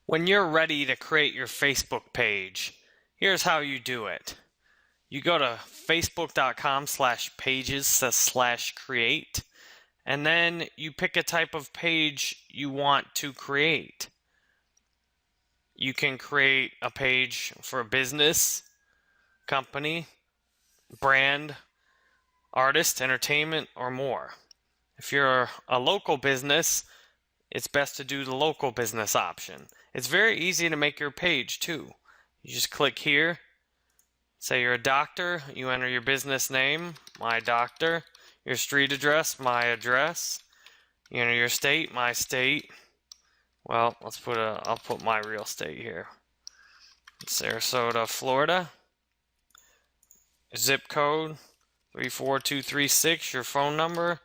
When you're ready to create your Facebook page, here's how you do it. You go to facebook.com/pages/create, and then you pick a type of page you want to create. You can create a page for a business, company, brand, artist, entertainment, or more. If you're a local business, it's best to do the local business option. It's very easy to make your page too. You just click here, say you're a doctor, you enter your business name, my doctor, your street address, my address, you enter your state, my state. Well, I'll put my real state here. Sarasota, Florida. Zip code 34236, your phone number.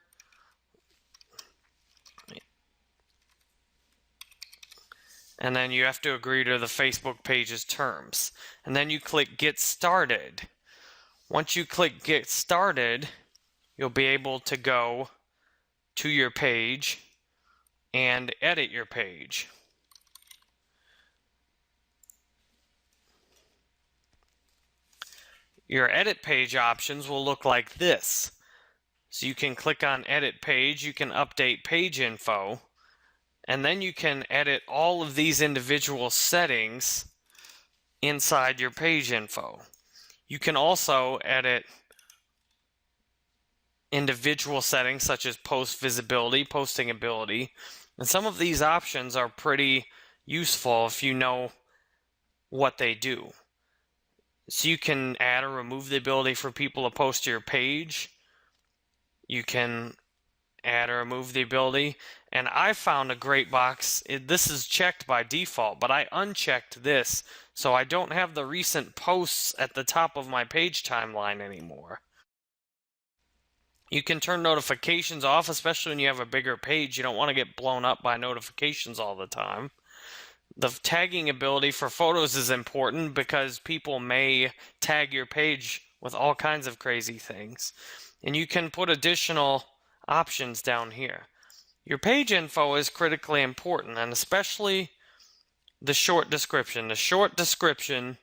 And then you have to agree to the Facebook page's terms. And then you click Get Started. Once you click Get Started, you'll be able to go to your page and edit your page. Your edit page options will look like this. So you can click on Edit Page, you can update page info, and then you can edit all of these individual settings inside your page info. You can also edit individual settings such as post visibility, posting ability, and some of these options are pretty useful if you know what they do. So you can add or remove the ability for people to post to your page. You can add or remove the ability. And I found a great box. This is checked by default, but I unchecked this so I don't have the recent posts at the top of my page timeline anymore. You can turn notifications off, especially when you have a bigger page. You don't want to get blown up by notifications all the time. The tagging ability for photos is important because people may tag your page with all kinds of crazy things. And you can put additional options down here. Your page info is critically important, and especially the short description. The short description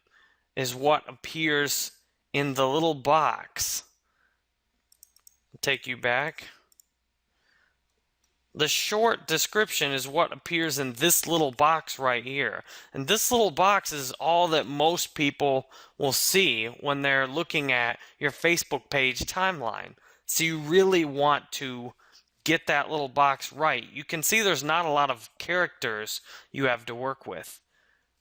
is what appears in the little box. I'll take you back. The short description is what appears in this little box right here. And this little box is all that most people will see when they're looking at your Facebook page timeline. So you really want to get that little box right. You can see there's not a lot of characters you have to work with.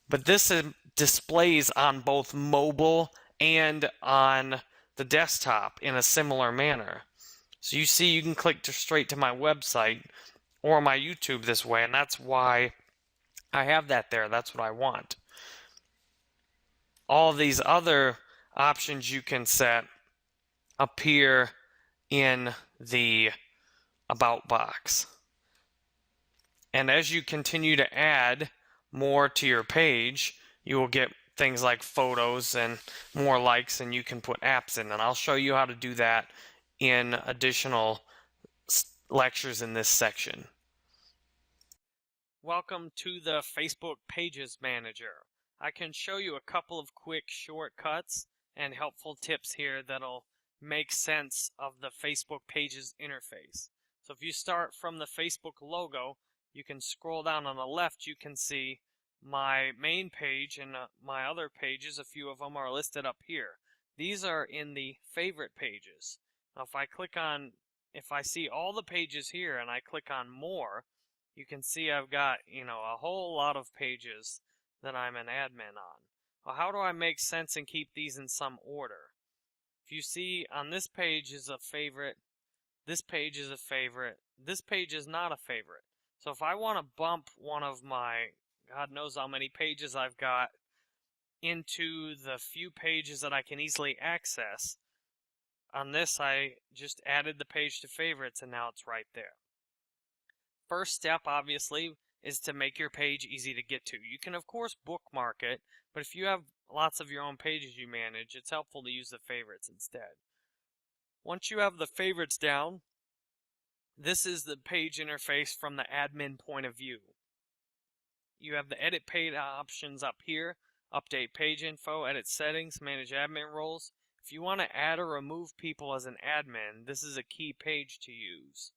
But this displays on both mobile and on the desktop in a similar manner. So you see you can click straight to my website or my YouTube this way, and that's why I have that there. That's what I want. All of these other options you can set appear in the About box. And as you continue to add more to your page, you will get things like photos and more likes, and you can put apps in. And I'll show you how to do that in additional lectures in this section. Welcome to the Facebook Pages Manager. I can show you a couple of quick shortcuts and helpful tips here that'll make sense of the Facebook Pages interface. So if you start from the Facebook logo, you can scroll down on the left, you can see my main page and my other pages. A few of them are listed up here. These are in the favorite pages. Now if I see all the pages here and I click on more, you can see I've got, a whole lot of pages that I'm an admin on. Well, how do I make sense and keep these in some order? If you see on this page is a favorite, this page is a favorite, this page is not a favorite. So if I want to bump one of my, God knows how many pages I've got, into the few pages that I can easily access, on this I just added the page to favorites and now it's right there. First step, obviously, is to make your page easy to get to. You can, of course, bookmark it, but if you have lots of your own pages you manage, it's helpful to use the favorites instead. Once you have the favorites down, this is the page interface from the admin point of view. you have the edit page options up here, update page info, edit settings, manage admin roles. If you want to add or remove people as an admin, this is a key page to use.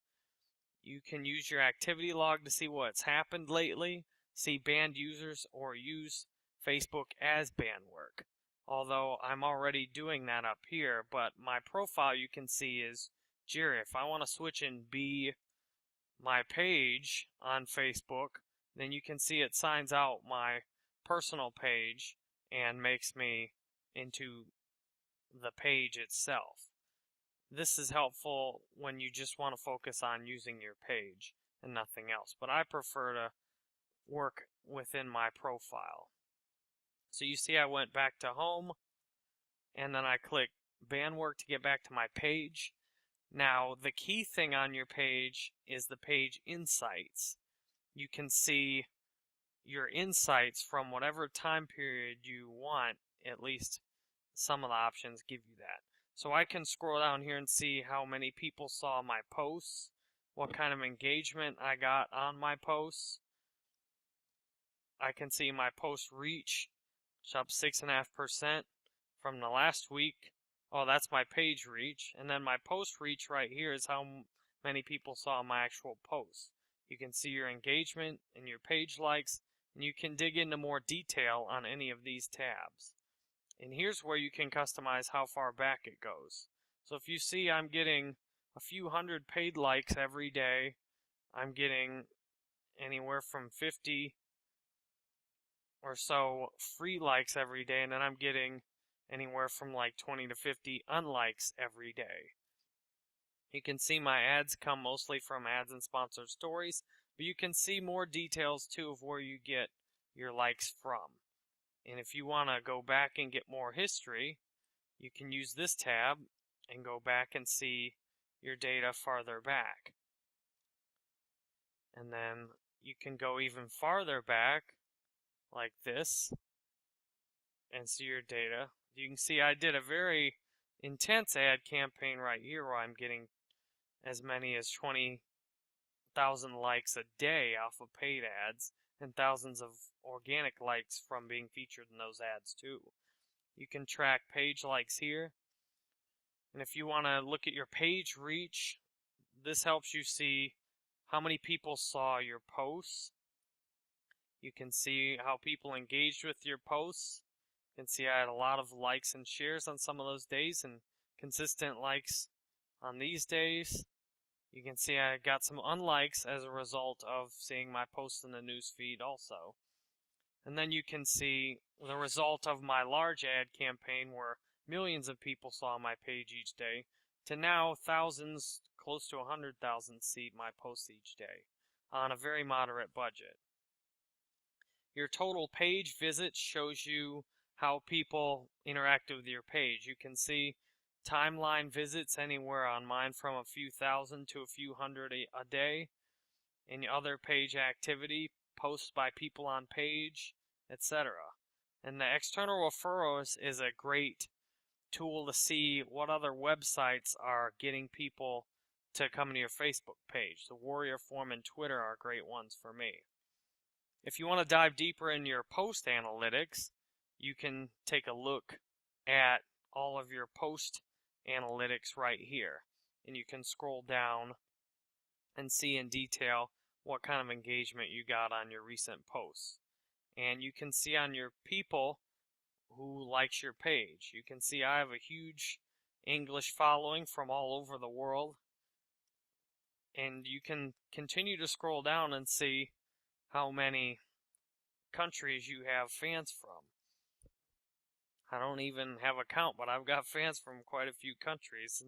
You can use your activity log to see what's happened lately, see banned users, or use Facebook as ban work. Although I'm already doing that up here, but my profile you can see is Jerry. If I want to switch and be my page on Facebook, then you can see it signs out my personal page and makes me into the page itself. This is helpful when you just want to focus on using your page and nothing else, but I prefer to work within my profile. So you see I went back to home, and then I click ban work to get back to my page. Now, the key thing on your page is the page insights. You can see your insights from whatever time period you want. At least some of the options give you that. So I can scroll down here and see how many people saw my posts, what kind of engagement I got on my posts. I can see my post reach, it's up 6.5% from the last week. Oh, that's my page reach. And then my post reach right here is how many people saw my actual post. You can see your engagement and your page likes, and you can dig into more detail on any of these tabs. And here's where you can customize how far back it goes. So if you see I'm getting a few hundred paid likes every day, I'm getting anywhere from 50 or so free likes every day, and then I'm getting anywhere from like 20 to 50 unlikes every day. You can see my ads come mostly from ads and sponsored stories, but you can see more details too of where you get your likes from. And if you want to go back and get more history, you can use this tab and go back and see your data farther back. And then you can go even farther back like this and see your data. You can see I did a very intense ad campaign right here where I'm getting as many as 20,000 likes a day off of paid ads and thousands of organic likes from being featured in those ads too. You can track page likes here. And if you want to look at your page reach, this helps you see how many people saw your posts. You can see how people engaged with your posts. You can see I had a lot of likes and shares on some of those days and consistent likes on these days. You can see I got some unlikes as a result of seeing my posts in the news feed also. And then you can see the result of my large ad campaign where millions of people saw my page each day to now thousands, close to 100,000 see my posts each day on a very moderate budget. Your total page visits shows you how people interact with your page. You can see timeline visits anywhere on mine from a few thousand to a few hundred a day. And other page activity, posts by people on page, etc. And the external referrals is a great tool to see what other websites are getting people to come to your Facebook page. The Warrior Forum and Twitter are great ones for me. If you want to dive deeper in your post analytics, you can take a look at all of your post analytics right here. And you can scroll down and see in detail what kind of engagement you got on your recent posts. And you can see on your people who likes your page. You can see I have a huge English following from all over the world. And you can continue to scroll down and see how many countries you have fans from. I don't even have a count, but I've got fans from quite a few countries.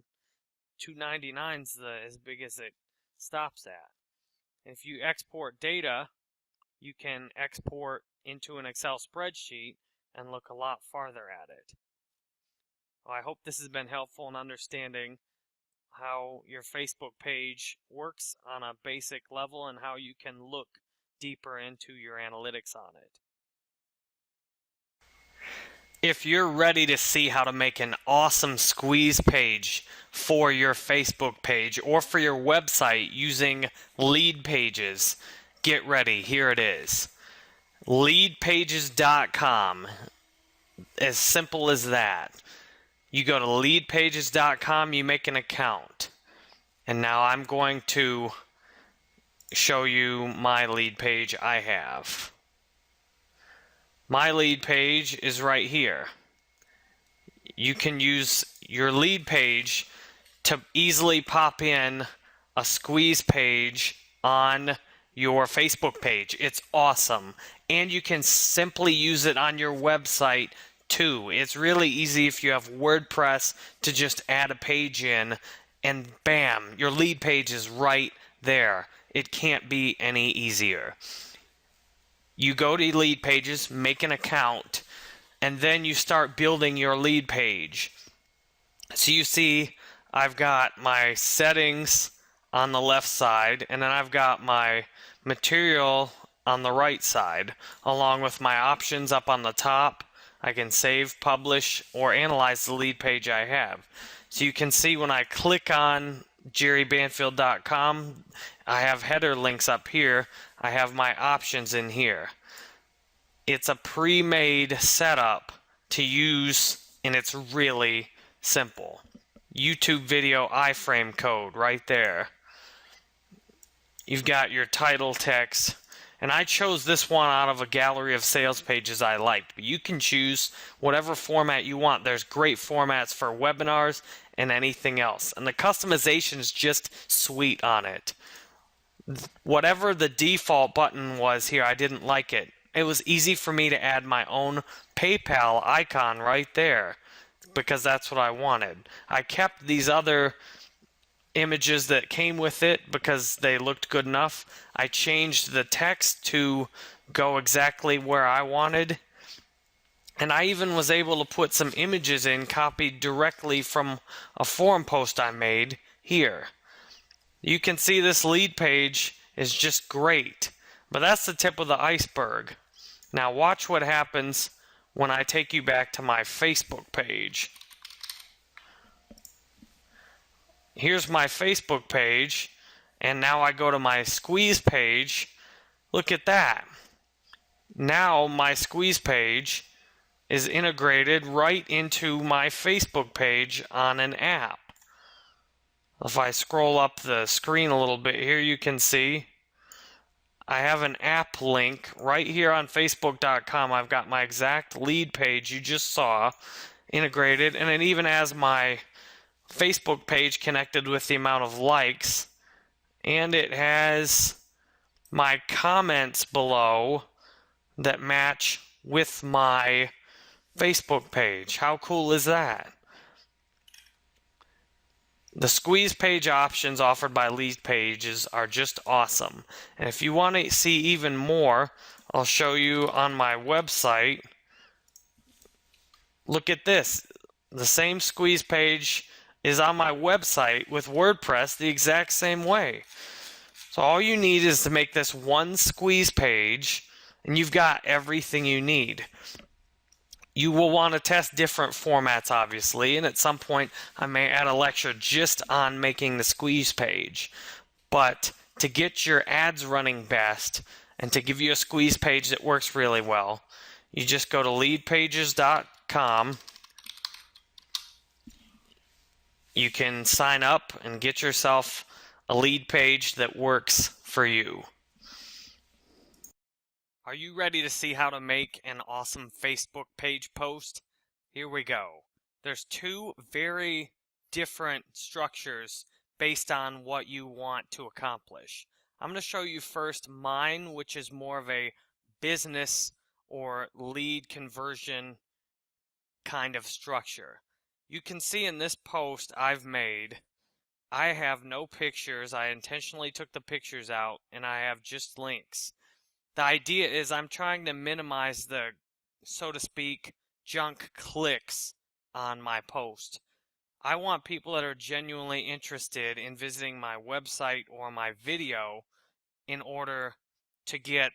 299 is as big as it stops at. If you export data, you can export into an Excel spreadsheet and look a lot farther at it. Well, I hope this has been helpful in understanding how your Facebook page works on a basic level and how you can look deeper into your analytics on it. If you're ready to see how to make an awesome squeeze page for your Facebook page or for your website using lead pages, get ready. Here it is. Leadpages.com. As simple as that. You go to leadpages.com, you make an account. And now I'm going to show you my lead page I have. My lead page is right here. You can use your lead page to easily pop in a squeeze page on your Facebook page. It's awesome. And you can simply use it on your website too. It's really easy if you have WordPress to just add a page in and bam, your lead page is right there. It can't be any easier. You go to lead pages, make an account, and then you start building your lead page. So you see I've got my settings on the left side, and then I've got my material on the right side, along with my options up on the top. I can save, publish, or analyze the lead page I have. So you can see when I click on jerrybanfield.com, I have header links up here. I have my options in here. It's a pre-made setup to use, and it's really simple. YouTube video iframe code right there. You've got your title text, and I chose this one out of a gallery of sales pages I liked, but you can choose whatever format you want. There's great formats for webinars and anything else, and the customization is just sweet on it. Whatever the default button was here, I didn't like it. It was easy for me to add my own PayPal icon right there because that's what I wanted. I kept these other images that came with it because they looked good enough. I changed the text to go exactly where I wanted. And I even was able to put some images in copied directly from a forum post I made here. You can see this lead page is just great, but that's the tip of the iceberg. Now watch what happens when I take you back to my Facebook page. Here's my Facebook page, and now I go to my squeeze page. Look at that. Now my squeeze page is integrated right into my Facebook page on an app. If I scroll up the screen a little bit here, you can see I have an app link right here on Facebook.com. I've got my exact lead page you just saw integrated, and it even has my Facebook page connected with the amount of likes, and it has my comments below that match with my Facebook page. How cool is that? The squeeze page options offered by lead pages are just awesome. And if you want to see even more, I'll show you on my website. Look at this. The same squeeze page is on my website with WordPress the exact same way. So all you need is to make this one squeeze page, and you've got everything you need. You will want to test different formats, obviously, and at some point I may add a lecture just on making the squeeze page. But to get your ads running best and to give you a squeeze page that works really well, you just go to leadpages.com. You can sign up and get yourself a lead page that works for you. Are you ready to see how to make an awesome Facebook page post? Here we go. There's two very different structures based on what you want to accomplish. I'm going to show you first mine, which is more of a business or lead conversion kind of structure. You can see in this post I've made, I have no pictures. I intentionally took the pictures out, and I have just links. The idea is I'm trying to minimize the, so to speak, junk clicks on my post. I want people that are genuinely interested in visiting my website or my video in order to get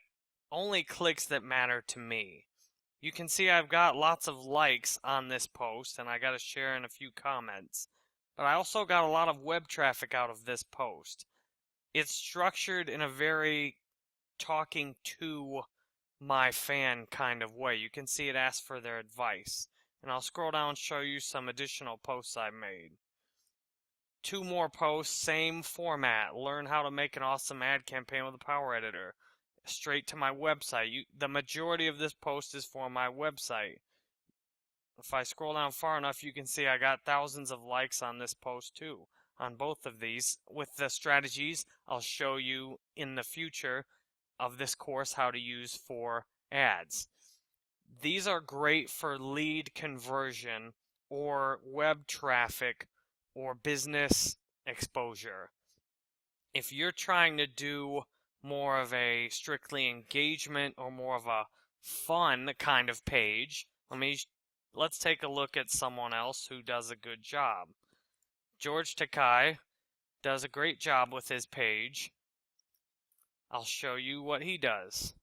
only clicks that matter to me. You can see I've got lots of likes on this post, and I got to share in a few comments. But I also got a lot of web traffic out of this post. It's structured in a very talking to my fan kind of way. You can see it asks for their advice. And I'll scroll down and show you some additional posts I made. 2 more posts, same format. Learn how to make an awesome ad campaign with a Power Editor. Straight to my website. The majority of this post is for my website. If I scroll down far enough, you can see I got thousands of likes on this post too, on both of these. With the strategies I'll show you in the future of this course how to use for ads. These are great for lead conversion or web traffic or business exposure. If you're trying to do more of a strictly engagement or more of a fun kind of page, let's take a look at someone else who does a good job. George Takei does a great job with his page. I'll show you what he does.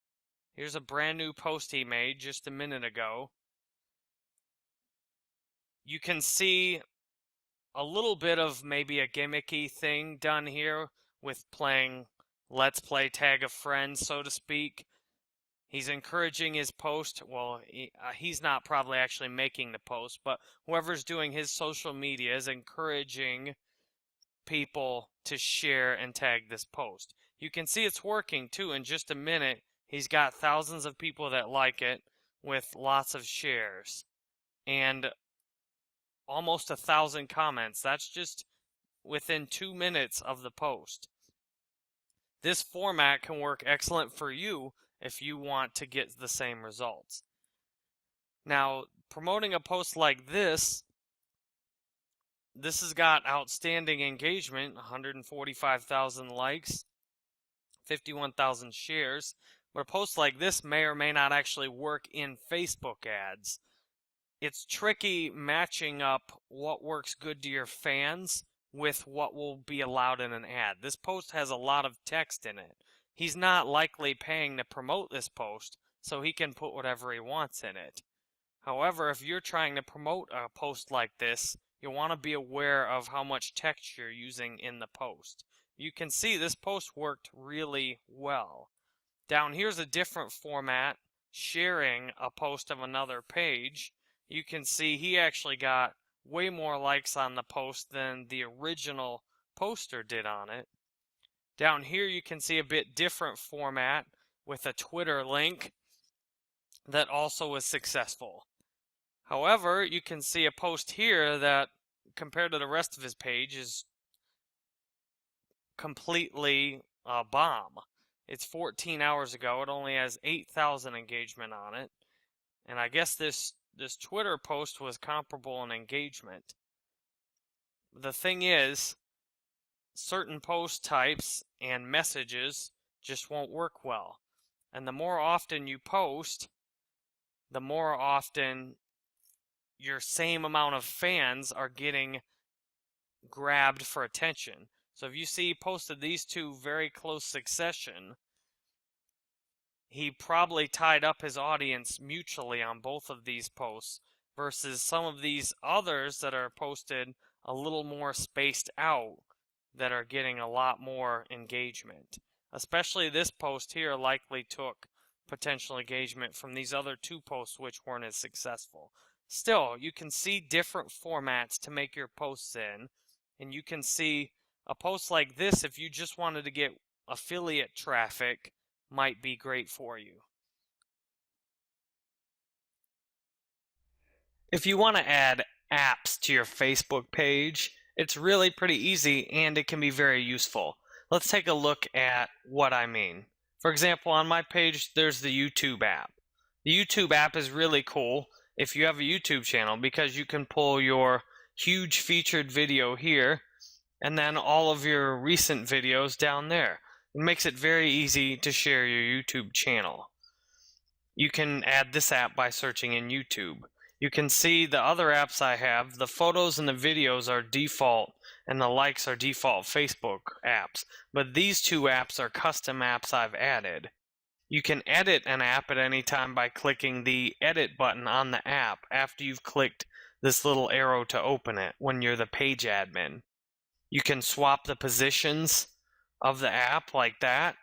Here's a brand new post he made just a minute ago. You can see a little bit of maybe a gimmicky thing done here with playing Let's Play Tag a Friend, so to speak. He's encouraging his post. Well, he's not probably actually making the post, but whoever's doing his social media is encouraging people to share and tag this post. You can see it's working too. In just a minute, he's got thousands of people that like it with lots of shares and almost 1,000 comments. That's just within 2 minutes of the post. This format can work excellent for you if you want to get the same results. Now, promoting a post like this has got outstanding engagement, 145,000 likes, 51,000 shares, but a post like this may or may not actually work in Facebook ads. It's tricky matching up what works good to your fans with what will be allowed in an ad. This post has a lot of text in it. He's not likely paying to promote this post, so he can put whatever he wants in it. However, if you're trying to promote a post like this, you'll want to be aware of how much text you're using in the post. You can see this post worked really well. Down here's a different format, sharing a post of another page. You can see he actually got way more likes on the post than the original poster did on it. Down here you can see a bit different format with a Twitter link that also was successful. However, you can see a post here that compared to the rest of his page is completely a bomb. It's 14 hours ago. It only has 8,000 engagement on it. And I guess this Twitter post was comparable in engagement. The thing is, certain post types and messages just won't work well. And the more often you post, the more often your same amount of fans are getting grabbed for attention. So if you see he posted these two very close succession, he probably tied up his audience mutually on both of these posts versus some of these others that are posted a little more spaced out that are getting a lot more engagement. Especially this post here likely took potential engagement from these other 2 posts which weren't as successful. Still, you can see different formats to make your posts in, and you can see a post like this, if you just wanted to get affiliate traffic, might be great for you. If you want to add apps to your Facebook page, it's really pretty easy and it can be very useful. Let's take a look at what I mean. For example, on my page, there's the YouTube app. The YouTube app is really cool if you have a YouTube channel because you can pull your huge featured video here and then all of your recent videos down there. It makes it very easy to share your YouTube channel. You can add this app by searching in YouTube. You can see the other apps I have. The photos and the videos are default and the likes are default Facebook apps. But these 2 apps are custom apps I've added. You can edit an app at any time by clicking the edit button on the app after you've clicked this little arrow to open it when you're the page admin. You can swap the positions of the app like that,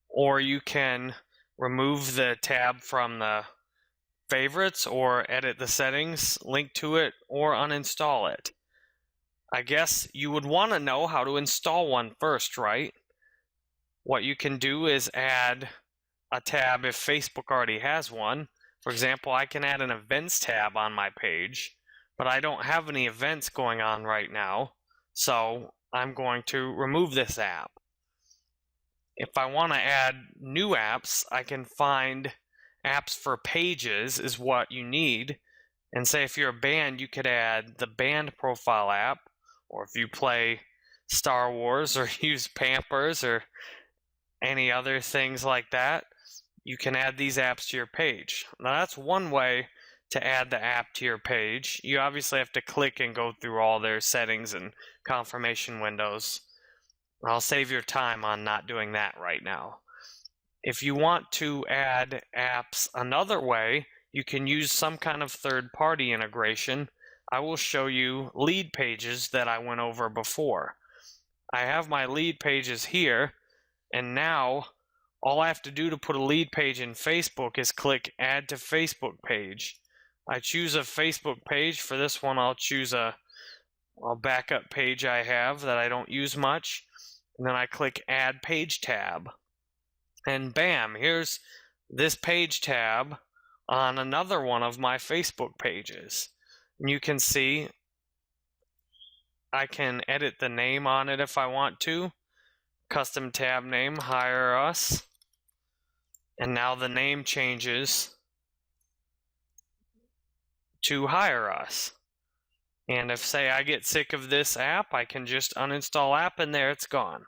or you can remove the tab from the favorites or edit the settings, link to it, or uninstall it. I guess you would want to know how to install one first, right? What you can do is add a tab if Facebook already has one. For example, I can add an events tab on my page, but I don't have any events going on right now, so I'm going to remove this app. If I want to add new apps, I can find apps for pages is what you need. And say if you're a band, you could add the band profile app, or if you play Star Wars or use Pampers or any other things like that, you can add these apps to your page. Now that's one way to add the app to your page. You obviously have to click and go through all their settings and confirmation windows. I'll save your time on not doing that right now. If you want to add apps another way, you can use some kind of third-party integration. I will show you lead pages that I went over before. I have my lead pages here, and now all I have to do to put a lead page in Facebook is click Add to Facebook Page. I choose a Facebook page. For this one, I'll choose a backup page I have that I don't use much. And then I click Add Page tab. And bam, here's this page tab on another one of my Facebook pages. And you can see I can edit the name on it if I want to. Custom tab name, Hire Us. And now the name changes to Hire Us. And if, say, I get sick of this app, I can just uninstall app and there it's gone.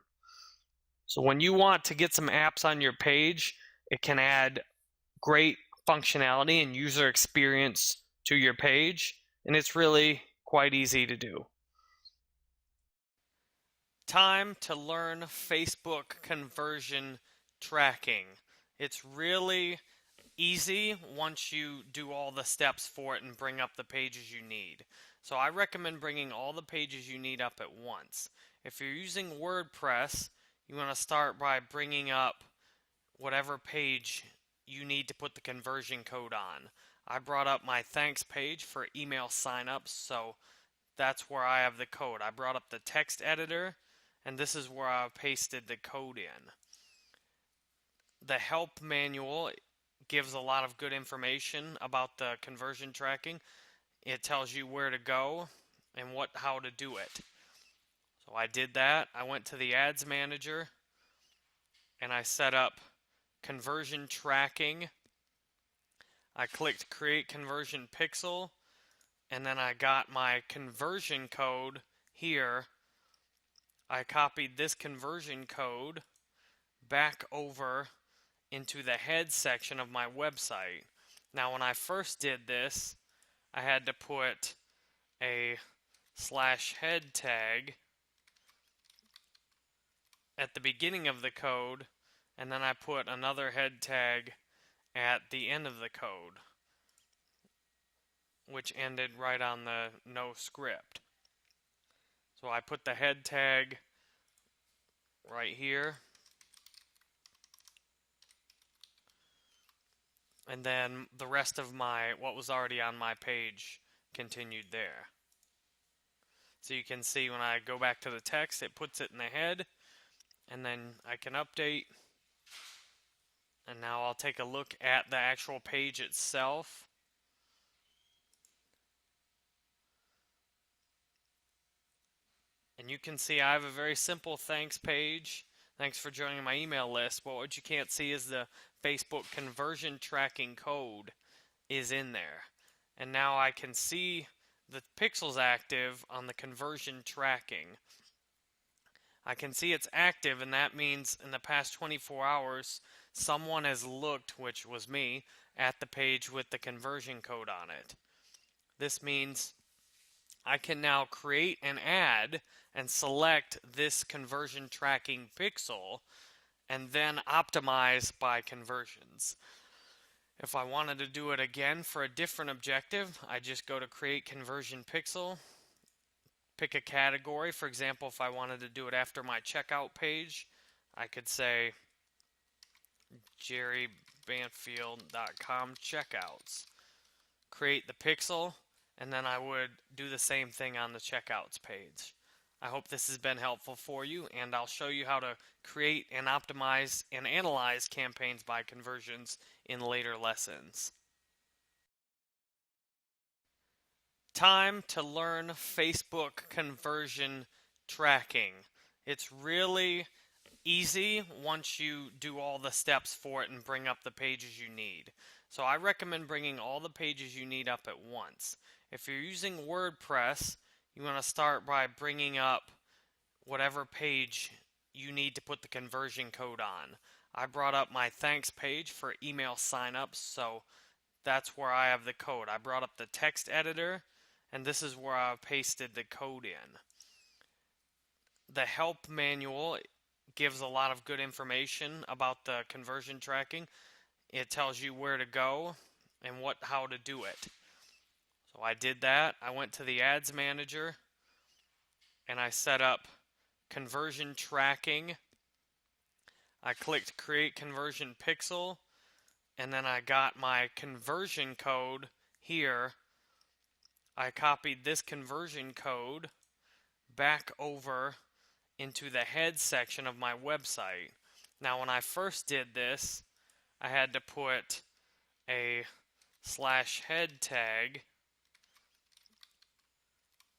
So when you want to get some apps on your page, it can add great functionality and user experience to your page, and it's really quite easy to do. Time to learn Facebook conversion tracking. It's really easy once you do all the steps for it and bring up the pages you need. So I recommend bringing all the pages you need up at once. If you're using WordPress, you want to start by bringing up whatever page you need to put the conversion code on. I brought up my thanks page for email signups, so that's where I have the code. I brought up the text editor, and this is where I pasted the code in. The help manual gives a lot of good information about the conversion tracking. It tells you where to go and how to do it. So I did that. I went to the ads manager and I set up conversion tracking. I clicked create conversion pixel, and then I got my conversion code here. I copied this conversion code back over into the head section of my website. Now when I first did this, I had to put a /head tag at the beginning of the code, and then I put another head tag at the end of the code, which ended right on the no script. So I put the head tag right here, and then the rest of what was already on my page continued there. So you can see when I go back to the text, it puts it in the head, and then I can update. And now I'll take a look at the actual page itself. And you can see I have a very simple thanks page. Thanks for joining my email list. But what you can't see is the Facebook conversion tracking code is in there. And now I can see the pixels active on the conversion tracking. I can see it's active, and that means in the past 24 hours, someone has looked, which was me, at the page with the conversion code on it. This means I can now create an ad and select this conversion tracking pixel and then optimize by conversions. If I wanted to do it again for a different objective, I just go to create conversion pixel, pick a category. For example, if I wanted to do it after my checkout page, I could say Jerry jerrybanfield.com checkouts. Create the pixel, and then I would do the same thing on the checkouts page. I hope this has been helpful for you, and I'll show you how to create and optimize and analyze campaigns by conversions in later lessons. Time to learn Facebook conversion tracking. It's really easy once you do all the steps for it and bring up the pages you need. So I recommend bringing all the pages you need up at once. If you're using WordPress, you want to start by bringing up whatever page you need to put the conversion code on. I brought up my thanks page for email signups, so that's where I have the code. I brought up the text editor, and this is where I pasted the code in. The help manual gives a lot of good information about the conversion tracking. It tells you where to go and how to do it. So I did that. I went to the ads manager and I set up conversion tracking. I clicked create conversion pixel, and then I got my conversion code here. I copied this conversion code back over into the head section of my website. Now when I first did this, I had to put a /head tag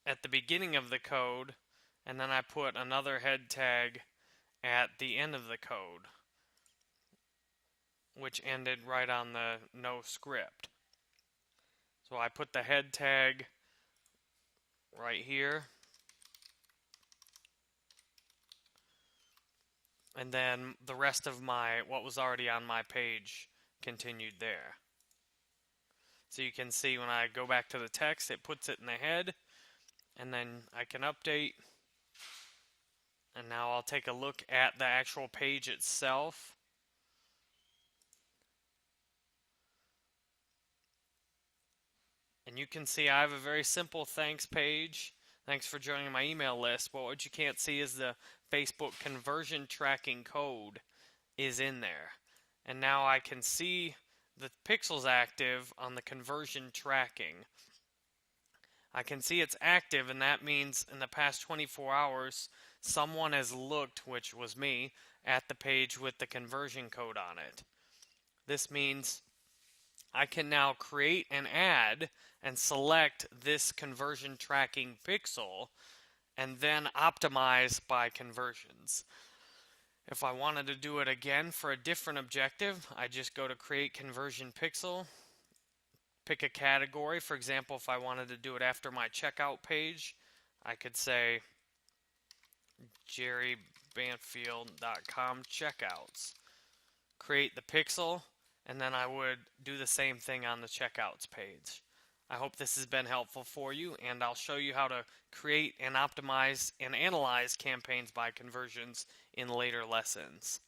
at the beginning of the code, and then I put another head tag at the end of the code, which ended right on the no script. So I put the head tag right here, and then the rest of what was already on my page continued there. So you can see when I go back to the text, it puts it in the head, and then I can update. And now I'll take a look at the actual page itself. And you can see I have a very simple thanks page. Thanks for joining my email list. But what you can't see is the Facebook conversion tracking code is in there. And now I can see the pixels active on the conversion tracking. I can see it's active, and that means in the past 24 hours, someone has looked, which was me, at the page with the conversion code on it. This means I can now create an ad and select this conversion tracking pixel and then optimize by conversions. If I wanted to do it again for a different objective, I just go to create conversion pixel, pick a category. For example, if I wanted to do it after my checkout page, I could say jerrybanfield.com checkouts. Create the pixel, and then I would do the same thing on the checkouts page. I hope this has been helpful for you, and I'll show you how to create and optimize and analyze campaigns by conversions in later lessons.